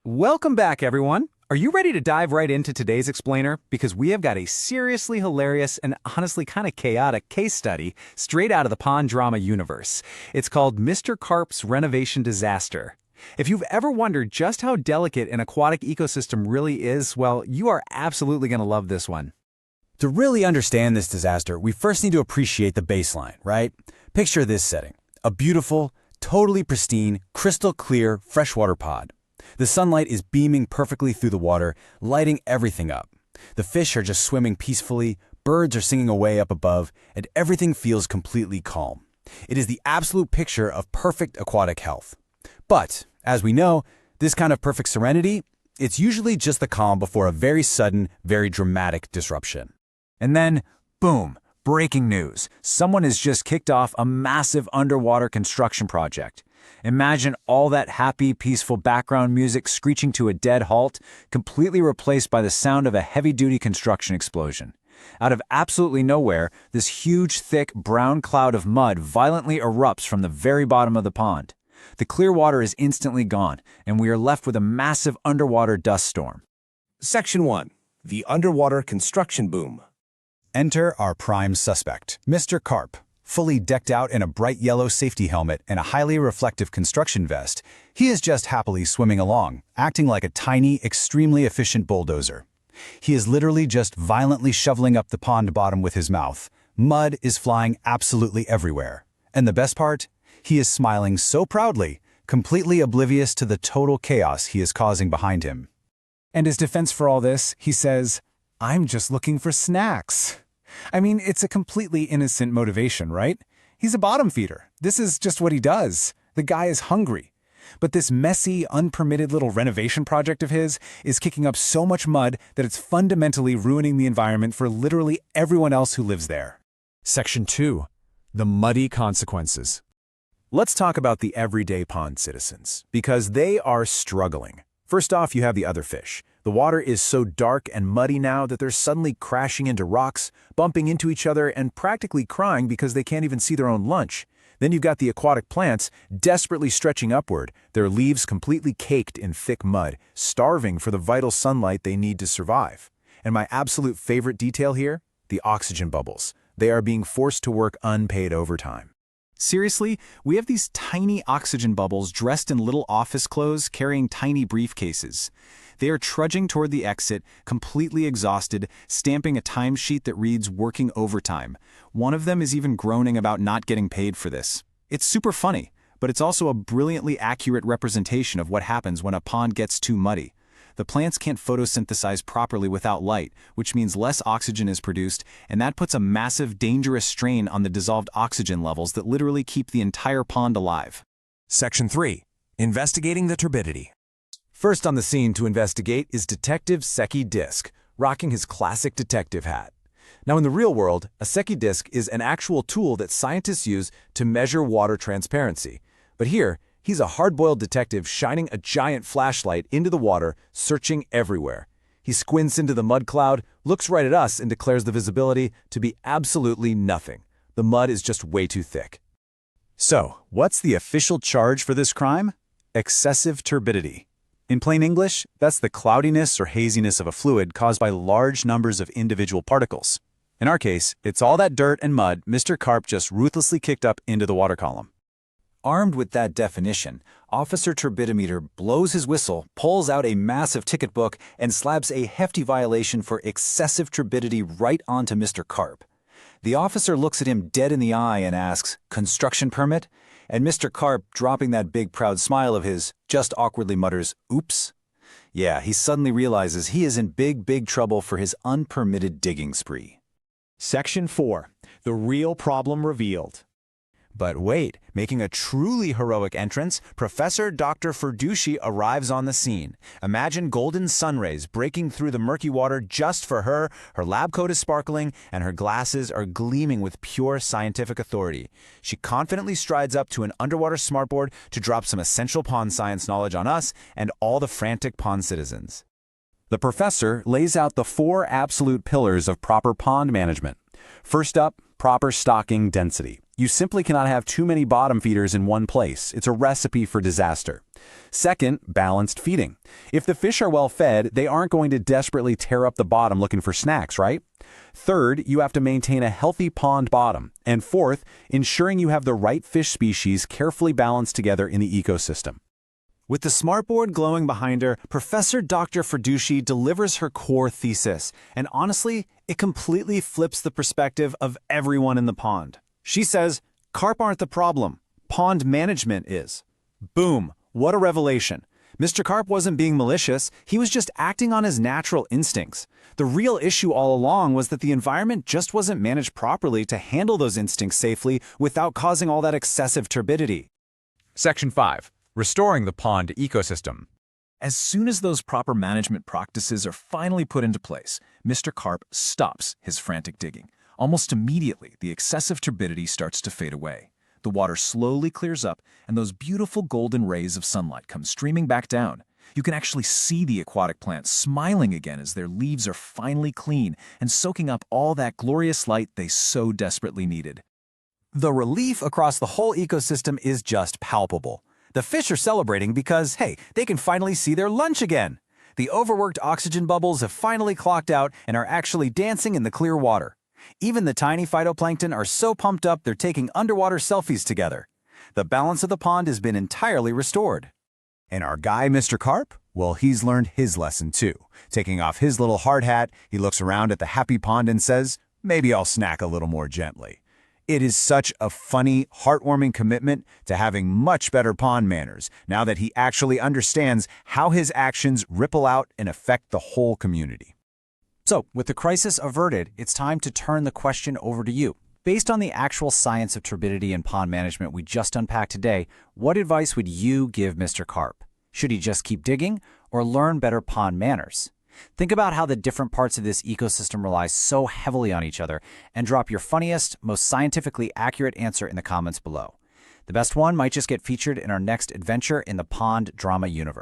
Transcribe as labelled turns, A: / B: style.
A: Welcome back, everyone. Are you ready to dive right into today's explainer? Because we have got a seriously hilarious and honestly kind of chaotic case study straight out of the pond drama universe. It's called Mr. Carp's Renovation Disaster. If you've ever wondered just how delicate an aquatic ecosystem really is, well, you are absolutely going to love this one.
B: To really understand this disaster, we first need to appreciate the baseline, right? Picture this setting: a beautiful, totally pristine, crystal clear freshwater pond. The sunlight is beaming perfectly through the water, lighting everything up. The fish are just swimming peacefully, birds are singing away up above, and everything feels completely calm. It is the absolute picture of perfect aquatic health. But, as we know, this kind of perfect serenity, it's usually just the calm before a very sudden, very dramatic disruption.
A: And then, boom, breaking news. Someone has just kicked off a massive underwater construction project. Imagine all that happy, peaceful background music screeching to a dead halt, completely replaced by the sound of a heavy-duty construction explosion. Out of absolutely nowhere, this huge, thick, brown cloud of mud violently erupts from the very bottom of the pond. The clear water is instantly gone, and we are left with a massive underwater dust storm.
C: Section 1. The Underwater Construction Boom.
B: Enter our prime suspect, Mr. Carp. Fully decked out in a bright yellow safety helmet and a highly reflective construction vest, he is just happily swimming along, acting like a tiny, extremely efficient bulldozer. He is literally just violently shoveling up the pond bottom with his mouth. Mud is flying absolutely everywhere. And the best part? He is smiling so proudly, completely oblivious to the total chaos he is causing behind him.
A: And his defense for all this, he says, "I'm just looking for snacks." I mean, it's a completely innocent motivation, right? He's a bottom feeder. This is just what he does. The guy is hungry. But this messy, unpermitted little renovation project of his is kicking up so much mud that it's fundamentally ruining the environment for literally everyone else who lives there.
D: Section 2. The muddy consequences. Let's talk about the everyday pond citizens, because they are struggling. First off, you have the other fish. The water is so dark and muddy now that they're suddenly crashing into rocks, bumping into each other, and practically crying because they can't even see their own lunch. Then you've got the aquatic plants desperately stretching upward, their leaves completely caked in thick mud, starving for the vital sunlight they need to survive. And my absolute favorite detail here? The oxygen bubbles. They are being forced to work unpaid overtime.
A: Seriously, we have these tiny oxygen bubbles dressed in little office clothes carrying tiny briefcases. They are trudging toward the exit, completely exhausted, stamping a timesheet that reads working overtime. One of them is even groaning about not getting paid for this. It's super funny, but it's also a brilliantly accurate representation of what happens when a pond gets too muddy. The plants can't photosynthesize properly without light, which means less oxygen is produced, and that puts a massive, dangerous strain on the dissolved oxygen levels that literally keep the entire pond alive.
D: Section 3. Investigating the turbidity.
B: First on the scene to investigate is Detective Secchi Disc, rocking his classic detective hat. Now in the real world, a Secchi Disc is an actual tool that scientists use to measure water transparency. But here, he's a hard-boiled detective shining a giant flashlight into the water, searching everywhere. He squints into the mud cloud, looks right at us, and declares the visibility to be absolutely nothing. The mud is just way too thick. So, what's the official charge for this crime? Excessive turbidity. In plain English, that's the cloudiness or haziness of a fluid caused by large numbers of individual particles. In our case, it's all that dirt and mud Mr. Carp just ruthlessly kicked up into the water column. Armed with that definition, Officer Turbidimeter blows his whistle, pulls out a massive ticket book, and slaps a hefty violation for excessive turbidity right onto Mr. Carp. The officer looks at him dead in the eye and asks, "Construction permit?" And Mr. Carp, dropping that big proud smile of his, just awkwardly mutters, "Oops." Yeah, he suddenly realizes he is in big trouble for his unpermitted digging spree.
D: Section 4. The real problem revealed. But wait, making a truly heroic entrance, Professor Dr. Ferducci arrives on the scene. Imagine golden sun rays breaking through the murky water just for her. Her lab coat is sparkling, and her glasses are gleaming with pure scientific authority. She confidently strides up to an underwater smartboard to drop some essential pond science knowledge on us and all the frantic pond citizens.
B: The professor lays out the 4 absolute pillars of proper pond management. First up, proper stocking density. You simply cannot have too many bottom feeders in one place. It's a recipe for disaster. Second, balanced feeding. If the fish are well fed, they aren't going to desperately tear up the bottom looking for snacks, right? Third, you have to maintain a healthy pond bottom. And fourth, ensuring you have the right fish species carefully balanced together in the ecosystem.
A: With the smartboard glowing behind her, Professor Dr. Ferducci delivers her core thesis, and honestly, it completely flips the perspective of everyone in the pond. She says, carp aren't the problem, pond management is. Boom, what a revelation. Mr. Carp wasn't being malicious, he was just acting on his natural instincts. The real issue all along was that the environment just wasn't managed properly to handle those instincts safely without causing all that excessive turbidity.
D: Section 5. Restoring the pond ecosystem.
E: As soon as those proper management practices are finally put into place, Mr. Carp stops his frantic digging. Almost immediately, the excessive turbidity starts to fade away. The water slowly clears up, and those beautiful golden rays of sunlight come streaming back down. You can actually see the aquatic plants smiling again as their leaves are finally clean and soaking up all that glorious light they so desperately needed.
A: The relief across the whole ecosystem is just palpable. The fish are celebrating because, hey, they can finally see their lunch again. The overworked oxygen bubbles have finally clocked out and are actually dancing in the clear water. Even the tiny phytoplankton are so pumped up they're taking underwater selfies together. The balance of the pond has been entirely restored.
B: And our guy, Mr. Carp? Well, he's learned his lesson too. Taking off his little hard hat, he looks around at the happy pond and says, maybe I'll snack a little more gently. It is such a funny, heartwarming commitment to having much better pond manners now that he actually understands how his actions ripple out and affect the whole community.
A: So, with the crisis averted, it's time to turn the question over to you. Based on the actual science of turbidity and pond management we just unpacked today, what advice would you give Mr. Carp? Should he just keep digging or learn better pond manners? Think about how the different parts of this ecosystem rely so heavily on each other and drop your funniest, most scientifically accurate answer in the comments below. The best one might just get featured in our next adventure in the pond drama universe.